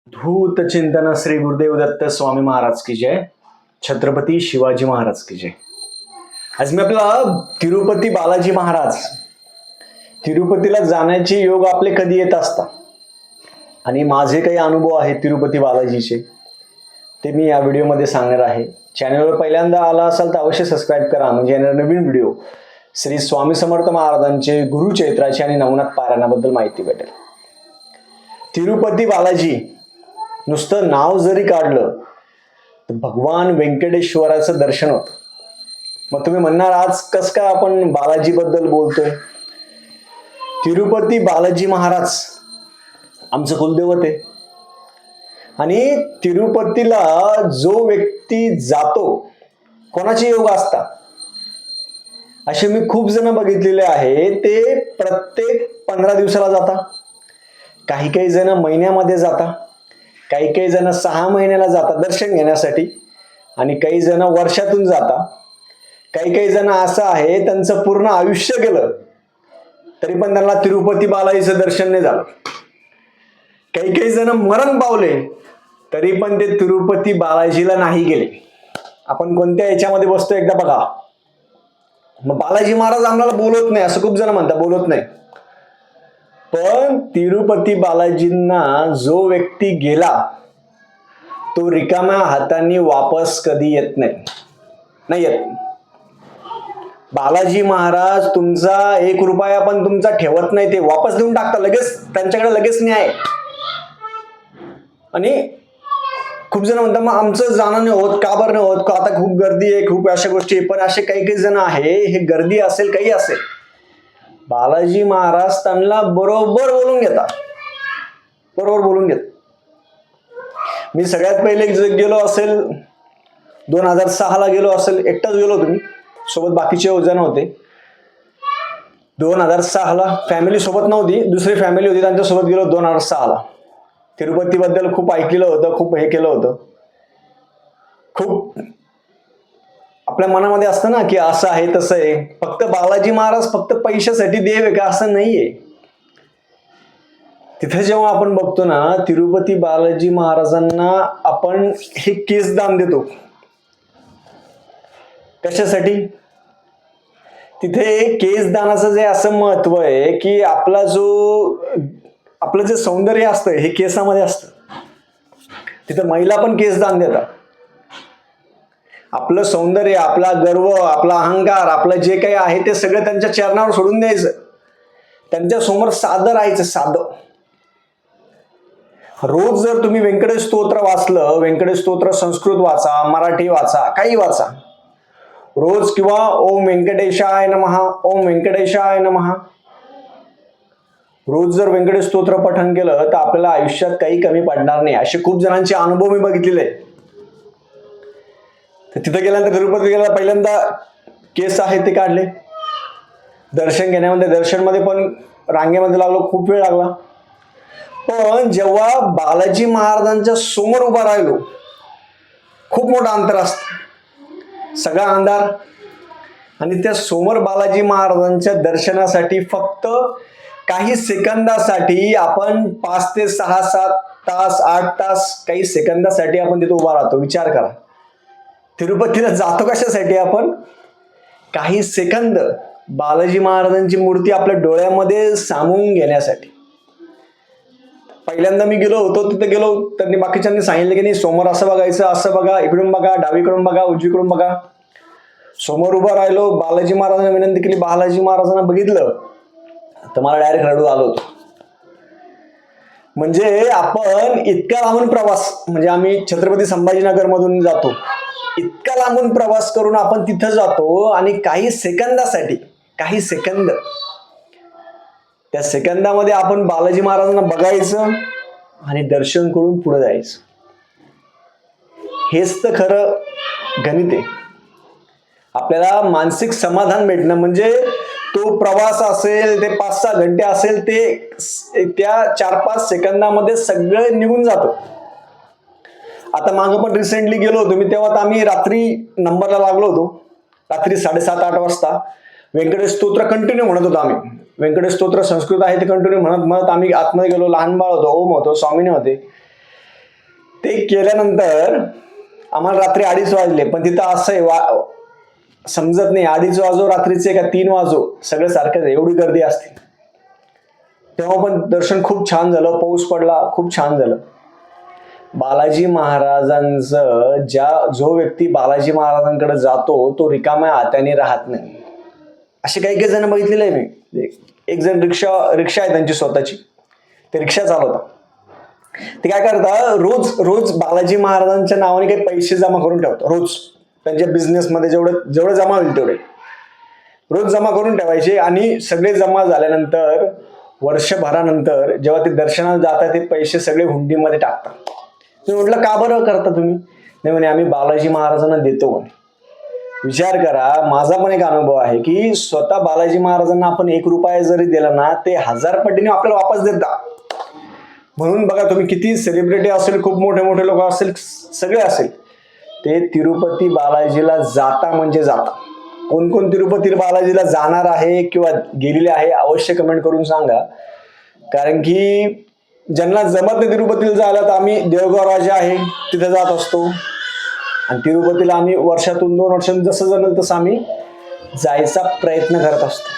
धूत चिंतन श्री गुरुदेव दत्त स्वामी महाराज की जय. छत्रपती शिवाजी महाराज की जय. आज मी आपला तिरुपती बालाजी महाराज, तिरुपतीला जाण्याचे योग आपले कधी येत असतात आणि माझे काही अनुभव आहेत तिरुपती बालाजीचे, ते मी या व्हिडिओमध्ये सांगणार आहे. चॅनलवर पहिल्यांदा आला असाल तर अवश्य सबस्क्राईब करा, म्हणजे येणारे नवीन व्हिडिओ श्री स्वामी समर्थ महाराजांचे गुरुचरित्राची आणि नवनाथ पारायणाबद्दल माहिती भेटेल. तिरुपती बालाजी नुसतं नाव जरी काढलं तर भगवान व्यंकटेश्वराचं दर्शन होतं. मग तुम्ही म्हणणार आज कस काय आपण बालाजी बद्दल बोलतोय. तिरुपती बालाजी महाराज आमचं कुलदैवत आहे आणि तिरुपतीला जो व्यक्ती जातो, कोणाचे योग असतात असे मी खूप जण बघितलेले आहे. ते प्रत्येक 15 दिवसाला जाता, काही जण महिन्यामध्ये जाता, काही जण 6 महिन्याला जातात दर्शन घेण्यासाठी, आणि काही जण वर्षातून जाता. काही जण असं आहे त्यांचं पूर्ण आयुष्य गेलं तरी पण त्यांना तिरुपती बालाजीचं दर्शन नाही झालं. काही जण मरण पावले तरी पण ते तिरुपती बालाजीला नाही गेले. आपण कोणत्या याच्यामध्ये बसतो एकदा बघा. मग बालाजी महाराज आम्हाला बोलत नाही असं खूप जण म्हणतात, बोलत नाही. पण तिरुपती बालाजींना जो व्यक्ती गेला तो रिकाम्या हातांनी वापस कधी येत नाही येत. बालाजी महाराज तुमचा 1 रुपया पण तुमचा ठेवत नाही, ते वापस देऊन टाकतात लगेच, त्यांच्याकडे लगेच न्याय. आणि खूप जण म्हणतात मग आमचं जाणं नाही होत, का बरं नाही होत, का आता खूप गर्दी आहे, खूप अशा गोष्टी. पण असे काही जण आहे, हे गर्दी असेल काही असेल, बालाजी महाराज त्यांना बरोबर बोलून घेतात, बरोबर बोलून घेत. मी सगळ्यात पहिले गेलो असेल 2006 ला गेलो असेल, एकटाच गेलो होतो मी, सोबत बाकीचे जण होते. 2006 ला फॅमिली सोबत नव्हती, दुसरी फॅमिली होती, त्यांच्यासोबत गेलो 2006 ला. तिरुपती बद्दल खूप ऐकलेलं होतं, खूप हे केलं होतं. खूप आपल्या मनामध्ये असतं ना की असं आहे तसं आहे. फक्त बालाजी महाराज फक्त पैशासाठी देव आहे का असं नाहीये. तिथे जेव्हा आपण बघतो ना तिरुपती बालाजी महाराजांना आपण हे केस दान देतो, कशासाठी? तिथे केस दानाचं जे असं महत्व आहे की आपलं जे सौंदर्य असतं हे केसामध्ये असतं. तिथे महिला पण केस दान देतात. आपलं सौंदर्य, आपला गर्व, आपला अहंकार, आपलं जे काही आहे ते सगळं त्यांच्या चरणावर सोडून द्यायचं, त्यांच्या समोर साधं राहायचं, साधं. रोज जर तुम्ही व्यंकटेश स्तोत्र वाचलं, व्यंकटेश स्तोत्र संस्कृत वाचा, मराठी वाचा, काही वाचा रोज, किंवा ओम व्यंकटेशाय नमः, ओम व्यंकटेशाय नमः, रोज जर व्यंकटेश स्तोत्र पठण केलं तर आपल्याला आयुष्यात काही कमी पडणार नाही. असे खूप जणांचे अनुभव मी बघितलेले. तिथे गेल्यानंतर तिरुपती गेला पहिल्यांदा केस आहे ते काढले. दर्शन घेण्यामध्ये, दर्शनमध्ये पण रांगेमध्ये लागलो, खूप वेळ लागला. पण जेव्हा बालाजी महाराजांच्या समोर उभा राहिलो, खूप मोठं अंतर असतं, सगळा अंधार, आणि त्या समोर बालाजी महाराजांच्या दर्शनासाठी फक्त काही सेकंदासाठी आपण 5 ते 6, 7 तास, 8 तास, काही सेकंदासाठी आपण तिथे उभा राहतो. विचार करा, तिरुपतीला जातो कशासाठी आपण? काही सेकंद बालाजी महाराजांची मूर्ती आपल्या डोळ्यामध्ये सामावून घेण्यासाठी. पहिल्यांदा मी गेलो होतो, तिथे गेलो, त्यांनी बाकीच्यांनी सांगितलं की नाही समोर असं बघायचं, असं बघा, इकडून बघा, डावीकडून बघा, उजवीकडून बघा. समोर उभा राहिलो, बालाजी महाराजांना विनंती केली, बालाजी महाराजांना बघितलं तर मला डायरेक्ट रडू आलो होतो. म्हणजे आपण इतका लांबून प्रवास, म्हणजे आम्ही छत्रपती संभाजीनगर मधून जातो, इतका लांबून प्रवास करून आपण तिथं जातो आणि काही सेकंदासाठी, काही सेकंद, त्या सेकंदामध्ये आपण बालाजी महाराजांना बघायचं आणि दर्शन करून पुढे जायचं. हेच तर खरं गणित आहे. आपल्याला मानसिक समाधान भेटणं म्हणजे तो प्रवास असेल, ते 5-6 घंटे असेल, ते त्या 4-5 सेकंदामध्ये सगळं निघून जातं. आता मागं पण रिसेंटली गेलो होतो मी, तेव्हा आम्ही रात्री नंबरला लागलो होतो, रात्री 7:30-8 वाजता. व्यंकटेश स्तोत्र कंटिन्यू म्हणत होतो आम्ही. व्यंकटेश स्तोत्र संस्कृत आहे ते कंटिन्यू म्हणत आम्ही आतमध्ये गेलो. लहान बाळ होतो, ओम होतो, स्वामीने होते. ते केल्यानंतर आम्हाला रात्री 2:30 वाजले, पण तिथं असं आहे समजत नाही 2:30 वाजो रात्रीचे का 3 वाजो, सगळं सारखंच आहे, एवढी गर्दी असते. तेव्हा पण दर्शन खूप छान झालं, पाऊस पडला, खूप छान झालं. बालाजी महाराजांचं जो व्यक्ती बालाजी महाराजांकडे जातो तो रिकाम्या हाताने राहत नाही. असे काही काही जण बघितलेले आहे मी. एक जण रिक्षा आहे त्यांची स्वतःची, ते रिक्षा चालवतात. ते काय करतात, रोज बालाजी महाराजांच्या नावाने काही पैसे जमा करून ठेवतात. रोज त्यांच्या बिझनेसमध्ये जेवढं जमा होईल तेवढे रोज जमा करून ठेवायचे, आणि सगळे जमा झाल्यानंतर वर्षभरानंतर जेव्हा ते दर्शनाला जातात ते पैसे सगळे हुंडीमध्ये टाकतात. मी म्हटलं का बरं करता तुम्ही? नाही म्हणे आम्ही बालाजी महाराजांना देतो म्हणे. विचार करा, माझा पण एक अनुभव आहे की स्वतः बालाजी महाराजांना आपण 1 रुपया जरी दिला ना ते 1000 पटीने आपल्याला वापस देतात. म्हणून बघा तुम्ही, किती सेलिब्रिटी असेल, खूप मोठे मोठे लोक असेल, सगळे असेल, ते तिरुपती बालाजीला जाता म्हणजे जाता. कोण कोण तिरुपती बालाजीला जाणार आहे किंवा गेलेले आहे अवश्य कमेंट करून सांगा. कारण की ज्यांना जमत नाही तिरुपतीला जायला, तर आम्ही देवगाव राजा आहे तिथे जात असतो, आणि तिरुपतीला आम्ही वर्षातून 2 वर्षांनी जसं जमेल तसं आम्ही जायचा प्रयत्न करत असतो.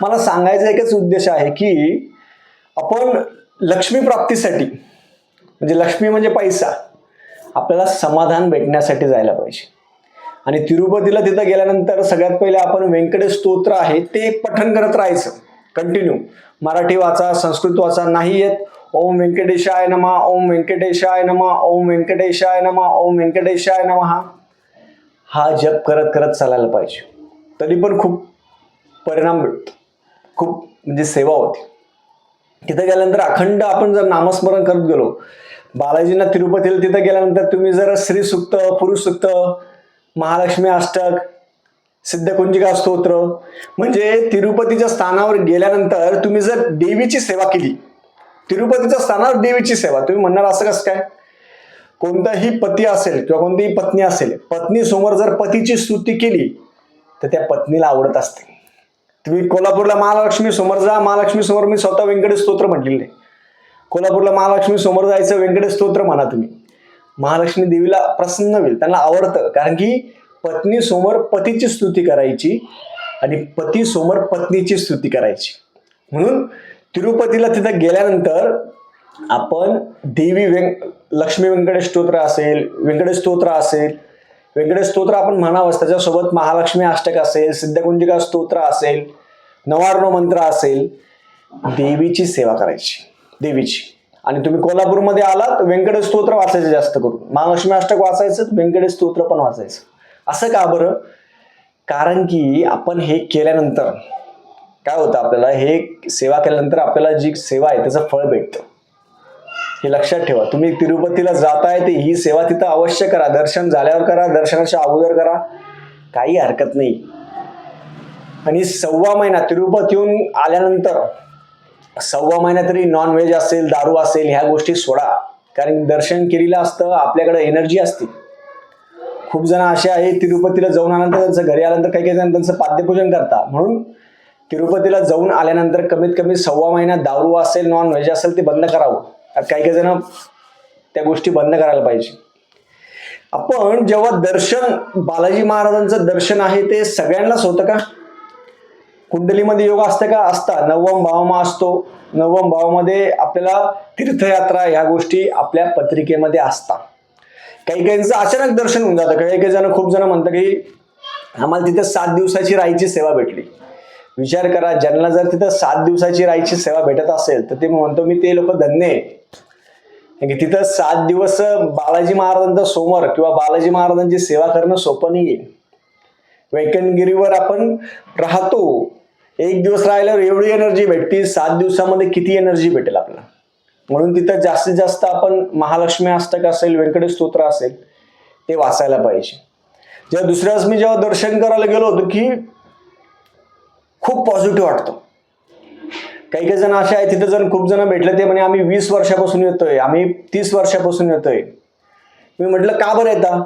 मला सांगायचा एकच उद्देश आहे की आपण लक्ष्मी प्राप्तीसाठी, म्हणजे लक्ष्मी म्हणजे पैसा, आपल्याला समाधान भेटण्यासाठी जायला पाहिजे. आणि तिरुपतीला तिथं गेल्यानंतर सगळ्यात पहिले आपण व्यंकटेश स्तोत्र आहे ते पठण करत राहायचं कंटिन्यू. मराठी वाचा, संस्कृत वाचा, नाही येत ओम व्यंकटेशाय नमः, ओम व्यंकटेशाय नमः, ओम व्यंकटेशाय नमः, ओम व्यंकटेशाय नमः, हा जप करत करत चालायला पाहिजे. तरी पण खूप परिणाम भेटतो, खूप म्हणजे सेवा होती. तिथं गेल्यानंतर अखंड आपण जर नामस्मरण करत गेलो, बालाजींना तिरुपतीला तिथं गेल्यानंतर तुम्ही जर श्री सुक्त, पुरुष सुक्त, महालक्ष्मी अष्टक, सिद्धकुंजिका स्तोत्र, म्हणजे तिरुपतीच्या स्थानावर गेल्यानंतर तुम्ही जर देवीची सेवा केली, तिरुपतीच्या स्थानावर देवीची सेवा, तुम्ही म्हणणार असं कसं काय? कोणताही पती असेल किंवा कोणतीही पत्नी असेल, पत्नी समोर जर पतीची स्तुती केली तर त्या पत्नीला आवडत असते. तुम्ही कोल्हापूरला महालक्ष्मी समोर जा, महालक्ष्मी समोर मी स्वतः व्यंकटेश स्तोत्र म्हटलेलं आहे. कोल्हापूरला महालक्ष्मी समोर जायचं, व्यंकटेश स्तोत्र म्हणा तुम्ही, महालक्ष्मी देवीला प्रसन्न होईल, त्यांना आवडतं. कारण की पत्नी समोर पतीची स्तुती करायची आणि पती समोर पत्नीची स्तुती करायची. म्हणून तिरुपतीला तिथं गेल्यानंतर आपण देवी लक्ष्मी व्यंकटेश स्तोत्र असेल, व्यंकटेश स्तोत्र असेल, व्यंकटेश स्तोत्र आपण म्हणावंच, त्याच्यासोबत महालक्ष्मी अष्टक असेल, सिद्धकुंजिका स्तोत्र असेल, नवार्णव मंत्र असेल, देवीची सेवा करायची, देवीची. आणि तुम्ही कोल्हापूरमध्ये आलात, व्यंकटेश स्तोत्र वाचायचं जास्त करून, महालक्ष्मी अष्टक वाचायचं, व्यंकटेश स्तोत्र पण वाचायचं. असं का बरं? कारण की आपण हे केल्यानंतर काय होतं, आपल्याला हे सेवा केल्यानंतर आपल्याला जी सेवा आहे त्याचं फळ भेटतं. हे लक्षात ठेवा. तुम्ही तिरुपतीला जाताय ते ही सेवा तिथं अवश्य करा. दर्शन झाल्यावर करा, दर्शनाच्या अगोदर करा, काही हरकत नाही. आणि 1.25 महिना तिरुपतीहून आल्यानंतर 1.25 महिना तरी नॉनव्हेज असेल, दारू असेल, ह्या गोष्टी सोडा. कारण दर्शन केलेलं असतं, आपल्याकडे एनर्जी असते. खूप जण असे आहेत तिरुपतीला जाऊन आल्यानंतर त्यांचं घरी आल्यानंतर काही जण त्यांचं पाद्यपूजन करतात. म्हणून तिरुपतीला जाऊन आल्यानंतर कमीत कमी 1.25 महिना दारू असेल, नॉनव्हेज असेल ते बंद करावं. काही जण त्या गोष्टी बंद करायला पाहिजे. आपण जेव्हा दर्शन, बालाजी महाराजांचं दर्शन आहे ते सगळ्यांनाच होतं का? कुंडलीमध्ये योग असते का? असता. 9वा भावमा असतो. 9वा भावामध्ये आपल्याला तीर्थयात्रा ह्या गोष्टी आपल्या पत्रिकेमध्ये असतात. काही काहींचं अचानक दर्शन होऊन जातं. काही जण, खूप जण म्हणतात की आम्हाला तिथे 7 दिवसाची राहायची सेवा भेटली. विचार करा, ज्यांना जर तिथं 7 दिवसाची राहायची सेवा भेटत असेल तर ते म्हणतो मी ते लोक धन्य आहे. तिथं 7 दिवस बालाजी महाराजांचा सोमवार किंवा बालाजी महाराजांची सेवा करणं सोपं नाहीये. वैकंठगिरीवर आपण राहतो, 1 दिवस राहिल्यावर एवढी एनर्जी भेटते, 7 दिवसामध्ये किती एनर्जी भेटेल आपल्याला. म्हणून तिथं जास्तीत जास्त आपण महालक्ष्मी अष्टक असेल, व्यंकटेश स्तोत्र असेल ते वाचायला पाहिजे. जेव्हा दुसऱ्या वेळेस मी जेव्हा दर्शन करायला गेलो होतो की खूप पॉझिटिव्ह वाटतं. काही जण असे आहेत, तिथं जण खूप जण भेटले ते म्हणे आम्ही 20 वर्षापासून येतोय, आम्ही 30 वर्षापासून येतोय. मी म्हटलं का बरं येता?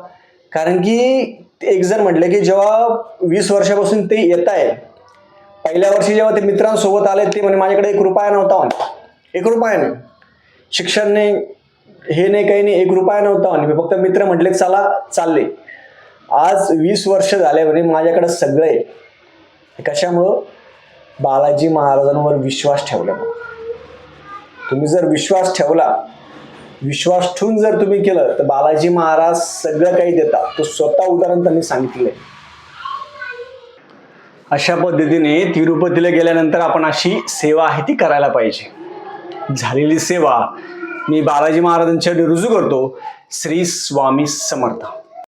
कारण की एक जण म्हटलं की जेव्हा 20 वर्षापासून ते येत आहे, पहिल्या वर्षी जेव्हा ते मित्रांसोबत आले ते म्हणे माझ्याकडे 1 रुपया नव्हता, म्हणे 1 रुपया नाही. शिक्षण नाही, हे नाही काही नाही, 1 रुपया नव्हता म्हणे, मी फक्त मित्र म्हटले चला चालले. आज 20 वर्ष झाले म्हणे माझ्याकडे सगळं आहे. कशामुळं? बालाजी महाराजांवर विश्वास ठेवल्यामुळं. तुम्ही जर विश्वास ठेवला, विश्वास ठेवून जर तुम्ही केलं तर बालाजी महाराज सगळं काही देतात. तो स्वतः उदाहरण त्यांनी सांगितलंय. अशा पद्धतीने तिरुपतीला गेल्यानंतर आपण अशी सेवा आहे ती करायला पाहिजे. झालेली सेवा मी बालाजी महाराजांच्या रुजू करतो. श्री स्वामी समर्थ.